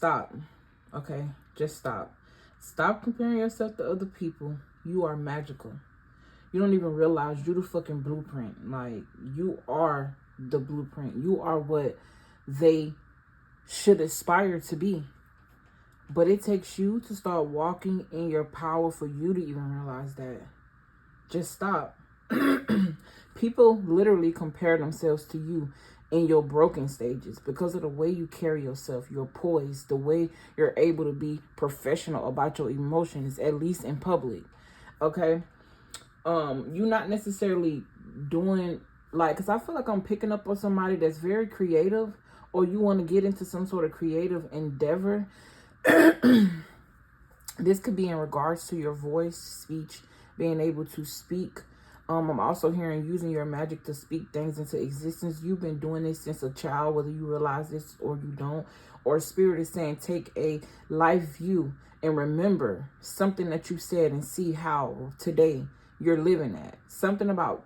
stop. Okay, just stop. Stop comparing yourself to other people. You are magical. You don't even realize you the fucking blueprint. Like, you are the blueprint. You are what they should aspire to be. But it takes you to start walking in your power for you to even realize that. Just stop. People literally compare themselves to you in your broken stages because of the way you carry yourself, your poise, the way you're able to be professional about your emotions, at least in public. Okay? You're not necessarily doing, like, because I feel like I'm picking up on somebody that's very creative, or you want to get into some sort of creative endeavor. This could be in regards to your voice, speech, being able to speak. I'm also hearing using your magic to speak things into existence. You've been doing this since a child, whether you realize this or you don't. Or Spirit is saying take a life view and remember something that you said and see how today you're living at. Something about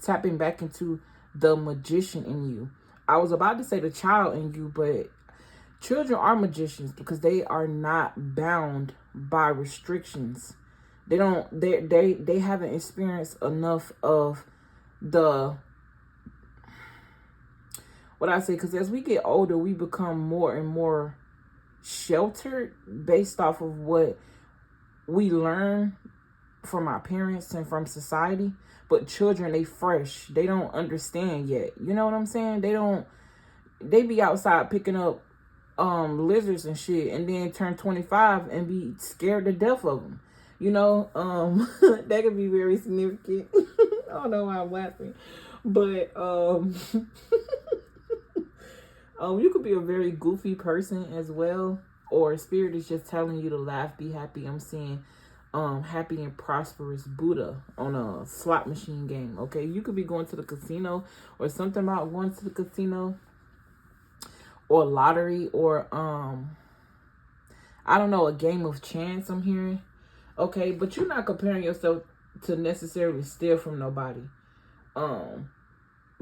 tapping back into the magician in you. I was about to say the child in you, but children are magicians because they are not bound by restrictions. They haven't experienced enough of the, what I say, because as we get older, we become more and more sheltered based off of what we learn from our parents and from society. But children, they fresh. They don't understand yet. You know what I'm saying? They be outside picking up lizards and shit, and then turn 25 and be scared to death of them. You know, that could be very significant. I don't know why I'm laughing, but you could be a very goofy person as well, or Spirit is just telling you to laugh, be happy. I'm seeing happy and prosperous Buddha on a slot machine game. Okay, you could be going to the casino, or something about going to the casino, or lottery, or I don't know, a game of chance I'm hearing. Okay, but you're not comparing yourself to necessarily steal from nobody.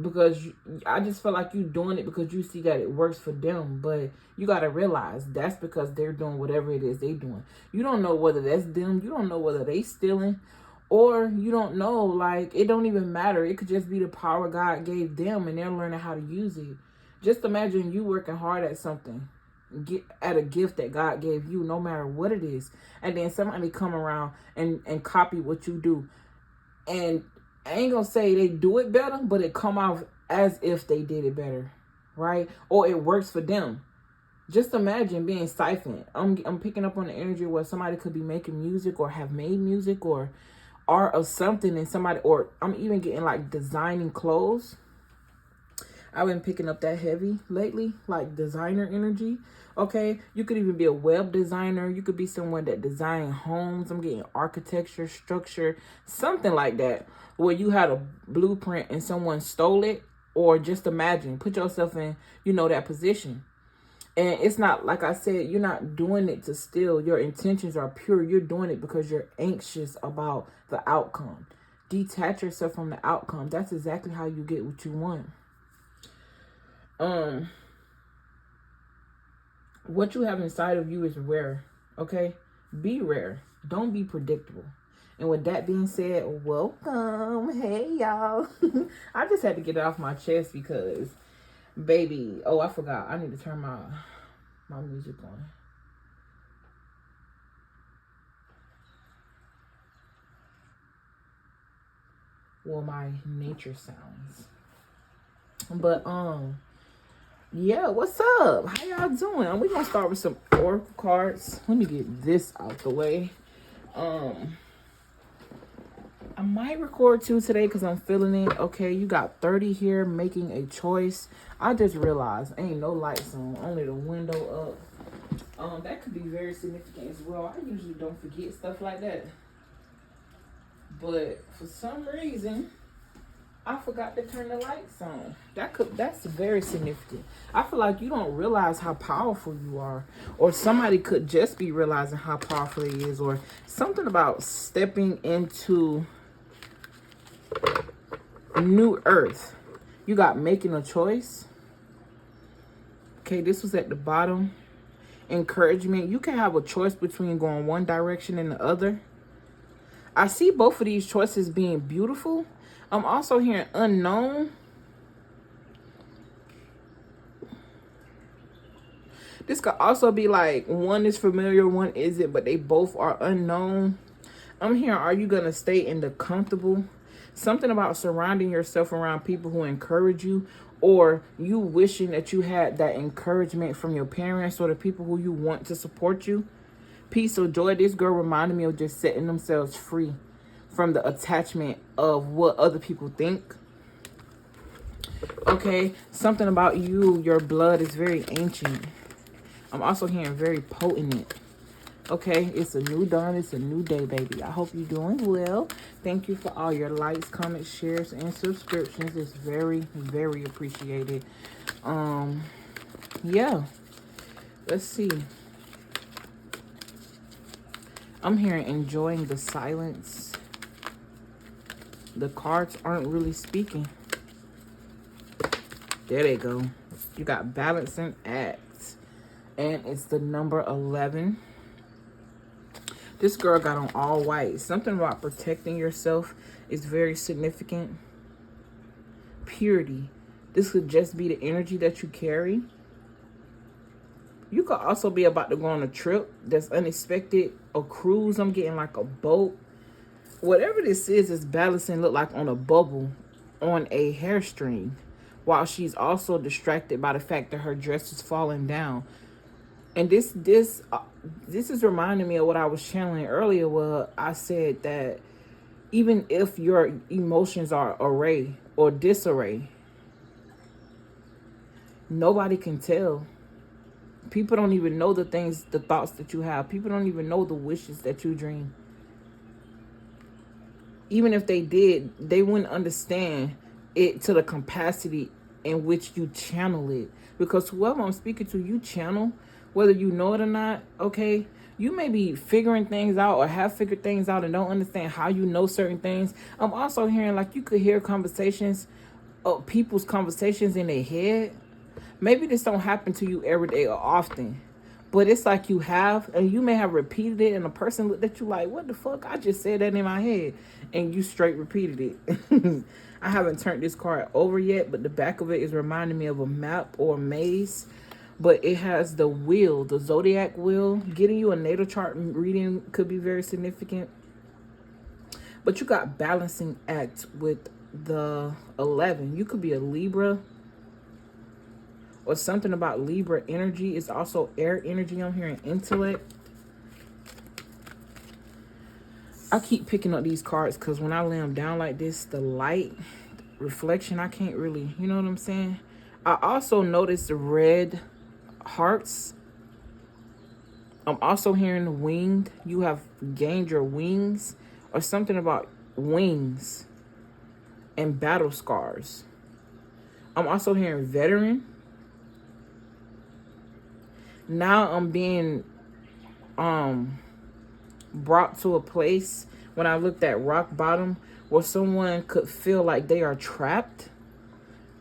Because I just feel like you doing it because you see that it works for them. But you got to realize that's because they're doing whatever it is they doing. You don't know whether that's them. You don't know whether they stealing. Or you don't know, like, it don't even matter. It could just be the power God gave them and they're learning how to use it. Just imagine you working hard at something, at a gift that God gave you, no matter what it is, and then somebody come around and copy what you do. And I ain't gonna say they do it better, but it come off as if they did it better, right? Or it works for them. Just imagine being siphoned. I'm picking up on the energy where somebody could be making music or have made music or art or something, and somebody, or I'm even getting like designing clothes. I've been picking up that heavy lately, like designer energy. Okay, you could even be a web designer. You could be someone that design homes. I'm getting architecture, structure, something like that, where you had a blueprint and someone stole it. Or just imagine, put yourself in, that position. And it's not, like I said, you're not doing it to steal. Your intentions are pure. You're doing it because you're anxious about the outcome. Detach yourself from the outcome. That's exactly how you get what you want. What you have inside of you is rare. Okay? Be rare. Don't be predictable. And with that being said, welcome. Hey, y'all. I just had to get it off my chest because, baby, oh, I forgot. I need to turn my music on. Well, my nature sounds. But, yeah, what's up? How y'all doing? We're gonna start with some oracle cards. Let me get this out the way. I might record 2 today because I'm feeling it. Okay, you got 30 here, making a choice. I just realized ain't no lights on, only the window up. That could be very significant as well. I usually don't forget stuff like that, but for some reason I forgot to turn the lights on. That's very significant. I feel like you don't realize how powerful you are, or somebody could just be realizing how powerful he is, or something about stepping into new earth. You got making a choice. Okay, this was at the bottom. Encouragement. You can have a choice between going one direction and the other. I see both of these choices being beautiful. I'm also hearing unknown. This could also be like one is familiar, one isn't, but they both are unknown. I'm hearing, are you going to stay in the comfortable? Something about surrounding yourself around people who encourage you, or you wishing that you had that encouragement from your parents or the people who you want to support you. Peace or joy. This girl reminded me of just setting themselves free from the attachment of what other people think. Okay, something about you, your blood is very ancient. I'm also hearing very potent. Okay, it's a new dawn. It's a new day, baby. I hope you're doing well. Thank you for all your likes, comments, shares, and subscriptions. It's very, very appreciated. Yeah. Let's see. I'm hearing enjoying the silence. The cards aren't really speaking. There they go. You got balancing acts. And it's the number 11. This girl got on all white. Something about protecting yourself is very significant. Purity. This could just be the energy that you carry. You could also be about to go on a trip that's unexpected. A cruise. I'm getting like a boat. Whatever this is balancing look like on a bubble on a hairstring. While she's also distracted by the fact that her dress is falling down. And this is reminding me of what I was channeling earlier, where I said that even if your emotions are array or disarray, nobody can tell. People don't even know the thoughts that you have. People don't even know the wishes that you dream. Even if they did, they wouldn't understand it to the capacity in which you channel it. Because whoever I'm speaking to, you channel, whether you know it or not, okay? You may be figuring things out or have figured things out and don't understand how you know certain things. I'm also hearing like you could hear conversations, people's conversations in their head. Maybe this don't happen to you every day or often, but it's like you have, and you may have repeated it, and a person looked at you like, what the fuck? I just said that in my head, and you straight repeated it. I haven't turned this card over yet, but the back of it is reminding me of a map or a maze. But it has the wheel, the zodiac wheel. Getting you a natal chart reading could be very significant. But you got balancing act with the 11. You could be a Libra. Or something about Libra energy. It's also air energy. I'm hearing intellect. I keep picking up these cards because when I lay them down like this, the light reflection, I can't really, you know what I'm saying? I also noticed the red hearts. I'm also hearing the winged. You have gained your wings, or something about wings and battle scars. I'm also hearing veteran. Now I'm being brought to a place when I looked at rock bottom where someone could feel like they are trapped.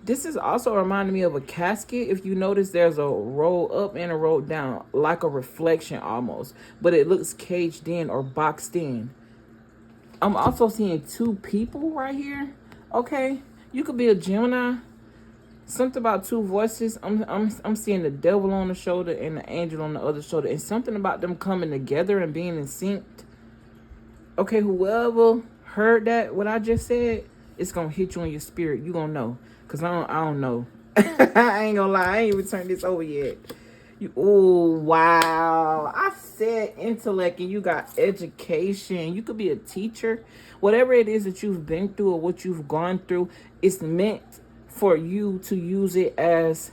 This is also reminding me of a casket. If you notice, there's a roll up and a roll down, like a reflection almost. But it looks caged in or boxed in. I'm also seeing two people right here. Okay, you could be a Gemini. Something about two voices. I'm seeing the devil on the shoulder and the angel on the other shoulder. And something about them coming together and being in sync. Okay, whoever heard that, what I just said, it's going to hit you in your spirit. You going to know. Because I don't know. I ain't gonna lie. I ain't even turned this over yet. Oh, wow. I said intellect and you got education. You could be a teacher. Whatever it is that you've been through or what you've gone through, it's meant for you to use it as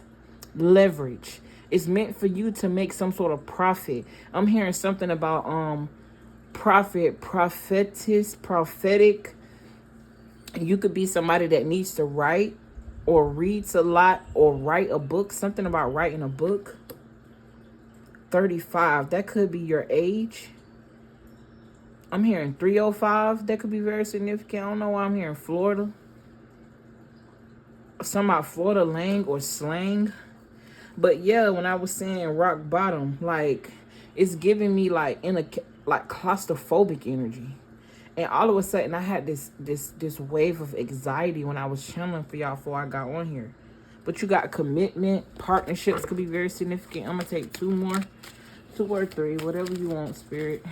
leverage. It's meant for you to make some sort of profit. I'm hearing something about prophetic. You could be somebody that needs to write or reads a lot or write a book. Something about writing a book. 35. That could be your age. I'm hearing 305. That could be very significant. I don't know why I'm hearing Florida. Something about Florida lang or slang. But yeah, when I was saying rock bottom, like it's giving me like like claustrophobic energy. And all of a sudden I had this wave of anxiety when I was channeling for y'all before I got on here. But you got commitment, partnerships could be very significant. I'm gonna take two more, 2 or 3, whatever you want, Spirit.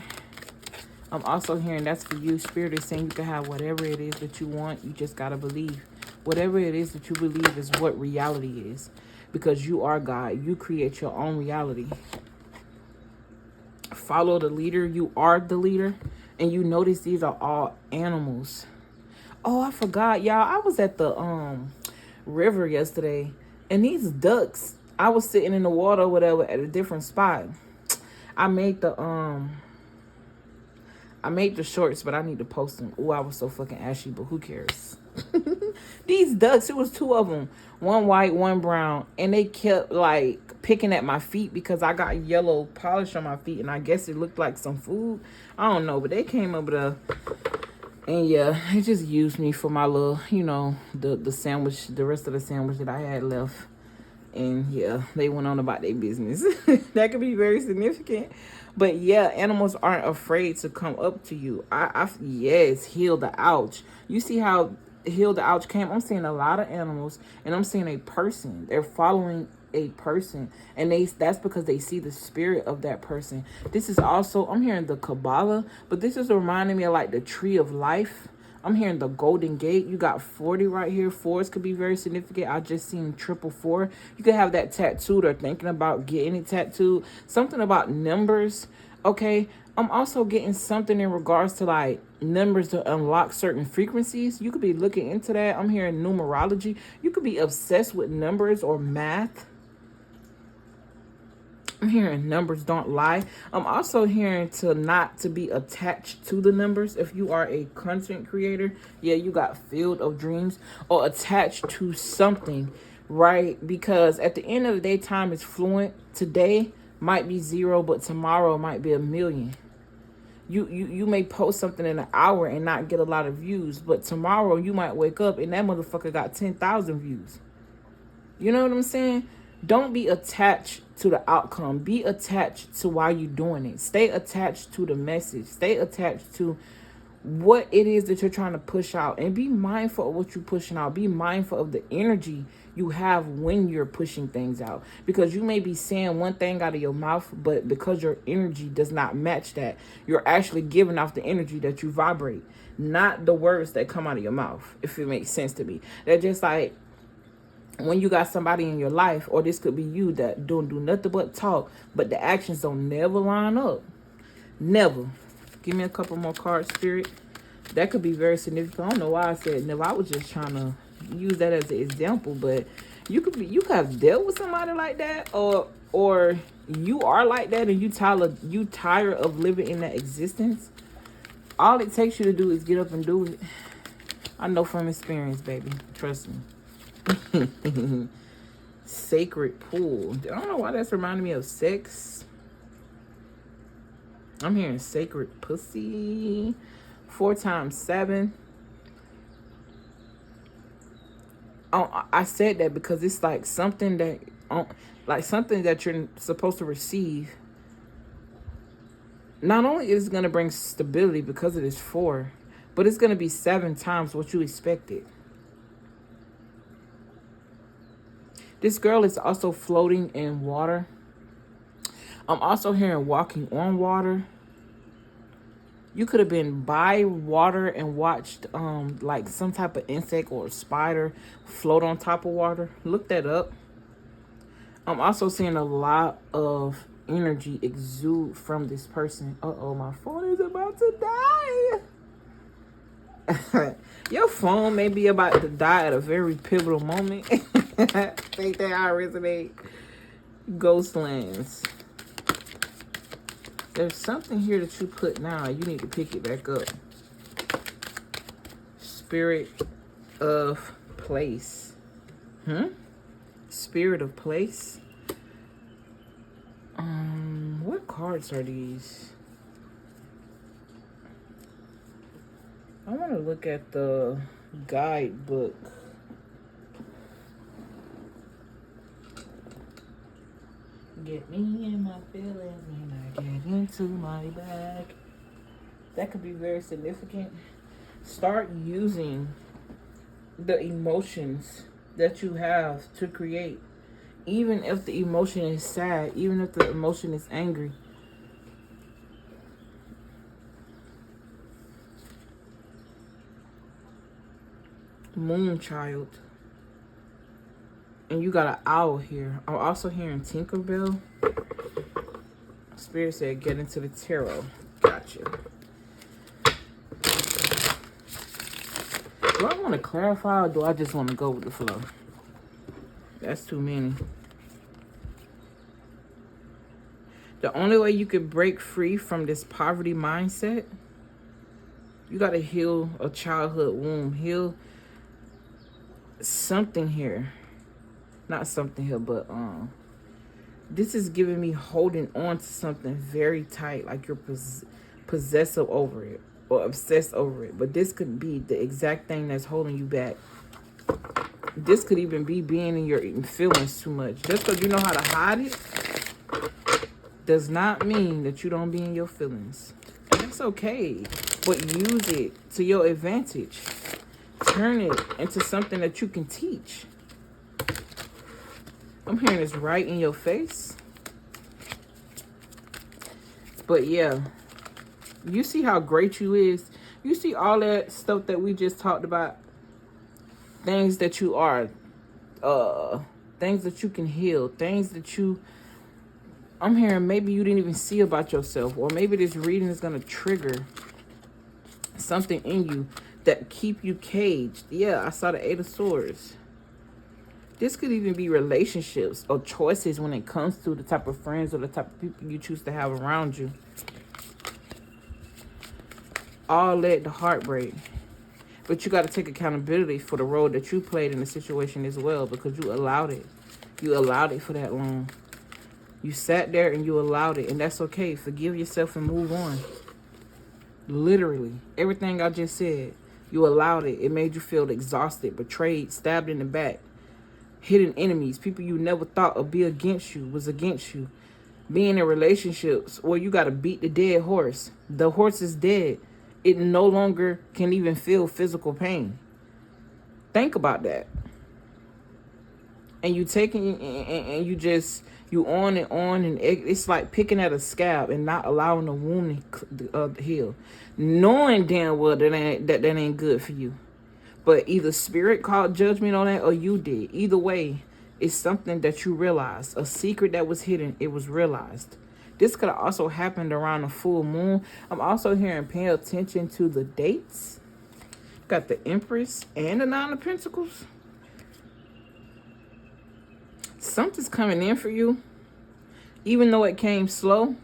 I'm also hearing that's for you. Spirit is saying you can have whatever it is that you want. You just gotta believe. Whatever it is that you believe is what reality is. Because you are God. You create your own reality. Follow the leader. You are the leader. And you notice these are all animals. Oh, I forgot, y'all. I was at the river yesterday. And these ducks, I was sitting in the water or whatever at a different spot. I made the shorts, but I need to post them. Oh, I was so fucking ashy, but who cares? These ducks, it was 2 of them. One white, one brown. And they kept, like, picking at my feet because I got yellow polish on my feet. And I guess it looked like some food. I don't know, but they came over there. And, yeah, they just used me for my little, you know, the sandwich, the rest of the sandwich that I had left. And, yeah, they went on about their business. That could be very significant. But, yeah, animals aren't afraid to come up to you. Yes, heal the ouch. You see how heal the ouch came? I'm seeing a lot of animals, and I'm seeing a person. They're following a person, and that's because they see the spirit of that person. This is also, I'm hearing the Kabbalah, but this is reminding me of, like, the tree of life. I'm hearing the Golden Gate. You got 40 right here. 4s could be very significant. I just seen 444. You could have that tattooed or thinking about getting it tattooed. Something about numbers. Okay. I'm also getting something in regards to like numbers to unlock certain frequencies. You could be looking into that. I'm hearing numerology. You could be obsessed with numbers or math. I'm hearing numbers don't lie. I'm also hearing to not to be attached to the numbers. If you are a content creator, yeah, you got Field of Dreams or attached to something, right? Because at the end of the day, time is fluent. Today might be 0, but tomorrow might be 1,000,000. You may post something in an hour and not get a lot of views, but tomorrow you might wake up and that motherfucker got 10,000 views. You know what I'm saying? Don't be attached to the outcome. Be attached to why you're doing it. Stay attached to the message. Stay attached to what it is that you're trying to push out. And be mindful of what you're pushing out. Be mindful of the energy you have when you're pushing things out. Because you may be saying one thing out of your mouth, but because your energy does not match that, you're actually giving off the energy that you vibrate. Not the words that come out of your mouth, if it makes sense to me. They're just like, when you got somebody in your life, or this could be you that don't do nothing but talk, but the actions don't never line up. Never. Give me a couple more cards, Spirit. That could be very significant. I don't know why I said never. I was just trying to use that as an example, but you could have dealt with somebody like that, or you are like that and you tired of living in that existence. All it takes you to do is get up and do it. I know from experience, baby. Trust me. Sacred pool. I don't know why that's reminding me of sex. I'm hearing sacred pussy. 4 times 7. Oh, I said that because it's like something that you're supposed to receive. Not only is it going to bring stability because it is 4, but it's going to be 7 times what you expected. This girl is also floating in water. I'm also hearing walking on water. You could have been by water and watched like some type of insect or spider float on top of water. Look that up. I'm also seeing a lot of energy exude from this person. Uh-oh, my phone is about to die. Your phone may be about to die at a very pivotal moment. Think that I resonate. Ghostlands. There's something here that you put now. You need to pick it back up. Spirit of place. Spirit of place. What cards are these? I want to look at the guidebook. Get me in my feelings when I get into my bag. That could be very significant. Start using the emotions that you have to create. Even if the emotion is sad, even if the emotion is angry. Moon child. And you got an owl here. I'm also hearing Tinkerbell. Spirit said get into the tarot. Gotcha. Do I want to clarify or do I just want to go with the flow? That's too many. The only way you could break free from this poverty mindset, you got to heal a childhood wound. Heal something here. Not something here, but this is giving me holding on to something very tight, like you're possessive over it or obsessed over it. But this could be the exact thing that's holding you back. This could even be being in your feelings too much. Just because you know how to hide it does not mean that you don't be in your feelings. And that's okay. But use it to your advantage. Turn it into something that you can teach. I'm hearing this right in your face. But yeah, you see how great you is. You see all that stuff that we just talked about. Things that you are. Things that you can heal. Things that you... I'm hearing maybe you didn't even see about yourself. Or maybe this reading is going to trigger something in you that keep you caged. Yeah, I saw the 8 of Swords. This could even be relationships or choices when it comes to the type of friends or the type of people you choose to have around you. All led to heartbreak. But you got to take accountability for the role that you played in the situation as well, because you allowed it. You allowed it for that long. You sat there and you allowed it, and that's okay. Forgive yourself and move on. Literally. Everything I just said. You allowed it. It made you feel exhausted, betrayed, stabbed in the back. Hidden enemies, people you never thought would be against you, was against you. Being in relationships where you got to beat the dead horse. The horse is dead. It no longer can even feel physical pain. Think about that. And you taking and you just, you on, and it's like picking at a scab and not allowing the wound to heal. Knowing damn well that ain't good for you. But either spirit called judgment on that or you did. Either way, it's something that you realized. A secret that was hidden, it was realized. This could have also happened around a full moon. I'm also hearing pay attention to the dates. Got the Empress and the 9 of Pentacles. Something's coming in for you. Even though it came slow.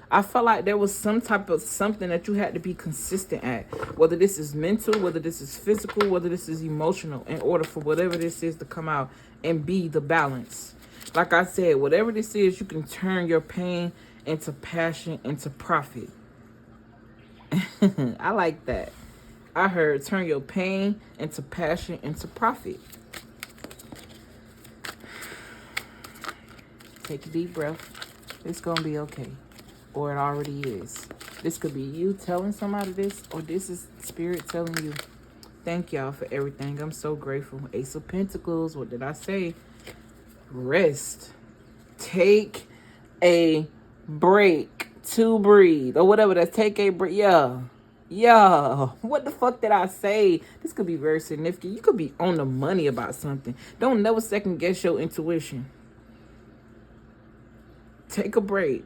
I felt like there was some type of something that you had to be consistent at. Whether this is mental, whether this is physical, whether this is emotional, in order for whatever this is to come out and be the balance. Like I said, whatever this is, you can turn your pain into passion, into profit. I like that. I heard turn your pain into passion, into profit. Take a deep breath. It's going to be okay. Or it already is. This could be you telling somebody this, or this is spirit telling you. Thank y'all for everything. I'm so grateful. Ace of Pentacles. What did I say? Rest. Take a break to breathe. Or whatever. That's take a break. Yeah. Yeah. What the fuck did I say? This could be very significant. You could be on the money about something. Don't never second guess your intuition. Take a break.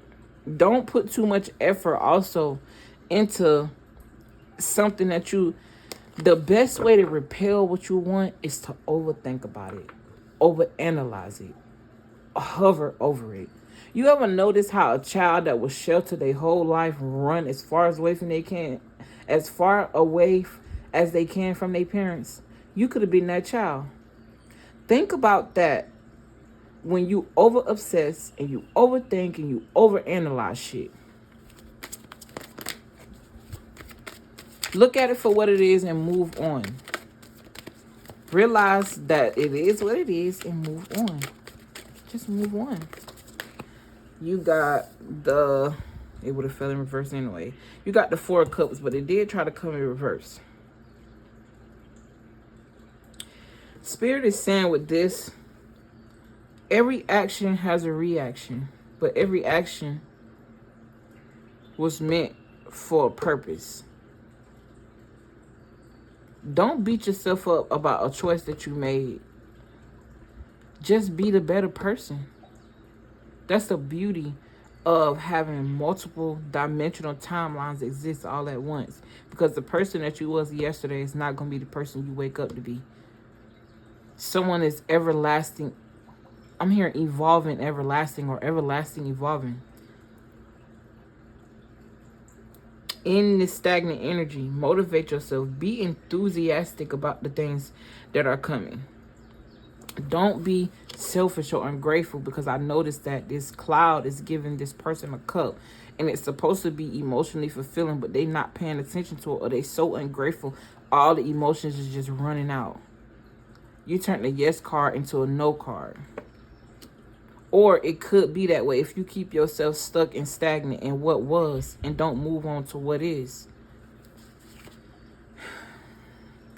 Don't put too much effort also into something that you... The best way to repel what you want is to overthink about it. Overanalyze it. Hover over it. You ever notice how a child that was sheltered their whole life run as far away from they can, as far away as they can from their parents? You could have been that child. Think about that. When you over-obsess and you overthink and you overanalyze shit. Look at it for what it is and move on. Realize that it is what it is and move on. Just move on. You got the, it would have fell in reverse anyway. You got the Four of Cups, but it did try to come in reverse. Spirit is saying with this, every action has a reaction, but every action was meant for a purpose. Don't beat yourself up about a choice that you made. Just be the better person. That's the beauty of having multiple dimensional timelines exist all at once. Because the person that you was yesterday is not going to be the person you wake up to be. Someone is everlasting. I'm hearing evolving, everlasting, or everlasting, evolving. In this stagnant energy, motivate yourself. Be enthusiastic about the things that are coming. Don't be selfish or ungrateful, because I noticed that this cloud is giving this person a cup and it's supposed to be emotionally fulfilling, but they not paying attention to it, or they so ungrateful all the emotions is just running out. You turn the yes card into a no card. Or it could be that way if you keep yourself stuck and stagnant in what was and don't move on to what is.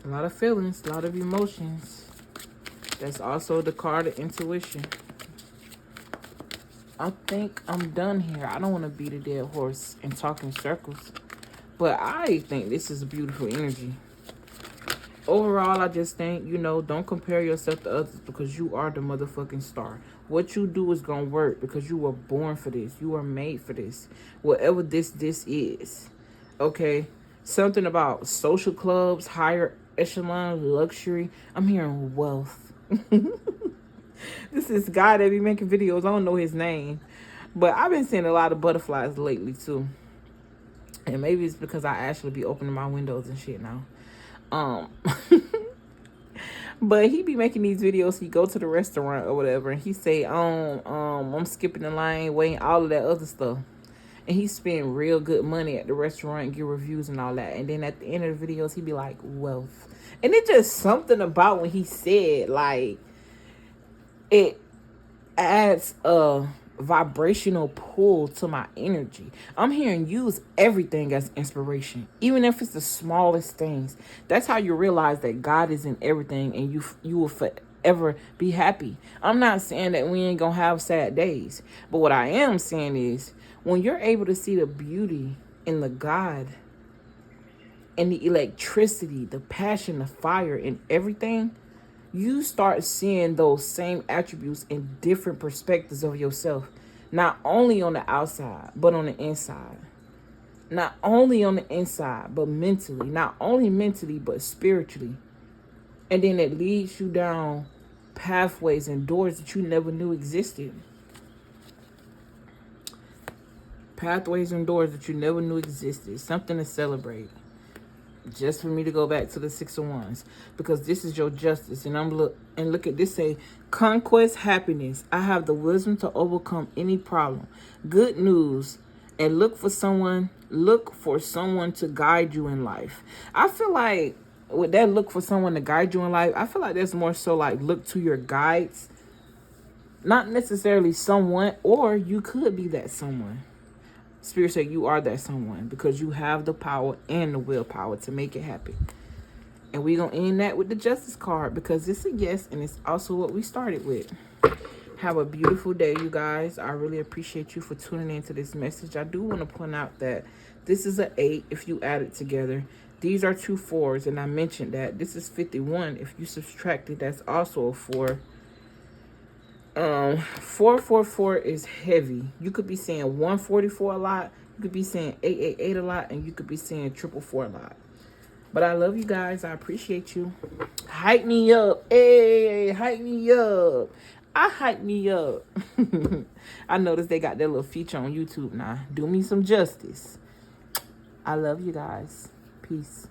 A lot of feelings, a lot of emotions. That's also the card of intuition. I think I'm done here. I don't want to beat a dead horse and talk in circles. But I think this is a beautiful energy. Overall, I just think, don't compare yourself to others, because you are the motherfucking star. What you do is going to work because you were born for this. You are made for this. Whatever this is. Okay? Something about social clubs, higher echelon, luxury. I'm hearing wealth. This is guy that be making videos. I don't know his name. But I've been seeing a lot of butterflies lately too. And maybe it's because I actually be opening my windows and shit now. But he be making these videos. He go to the restaurant or whatever, and he say, I'm skipping the line, waiting, all of that other stuff. And he spend real good money at the restaurant and get reviews and all that. And then at the end of the videos, he be like, wealth. And it's just something about when he said, like, it adds a vibrational pull to my energy. I'm hearing use everything as inspiration, even if it's the smallest things. That's how you realize that God is in everything, and you will forever be happy. I'm not saying that we ain't gonna have sad days, but what I am saying is, when you're able to see the beauty in the God and the electricity, the passion, the fire in everything, you start seeing those same attributes in different perspectives of yourself. Not only on the outside, but on the inside. Not only on the inside, but mentally. Not only mentally, but spiritually. And then it leads you down pathways and doors that you never knew existed. Pathways and doors that you never knew existed. Something to celebrate. Just for me to go back to the Six of Wands, because this is your justice. And look at this, say conquest, happiness. I have the wisdom to overcome any problem. Good news. And look for someone to guide you in life. I feel like with that, look for someone to guide you in life, I feel like that's more so like look to your guides, not necessarily someone, or you could be that someone. Spirit said you are that someone, because you have the power and the willpower to make it happen. And we're going to end that with the Justice card, because it's a yes, and it's also what we started with. Have a beautiful day, you guys. I really appreciate you for tuning into this message. I do want to point out that this is an 8 if you add it together. These are 2 4s, and I mentioned that. This is 51. If you subtract it, that's also a 4. 444 is heavy. You could be saying 144 a lot. You could be saying 888 a lot, and you could be saying 444 a lot. But I love you guys. I appreciate you. Hype me up. Hey, hype me up. I hype me up. I noticed they got their little feature on YouTube now. Do me some justice. I love you guys. Peace.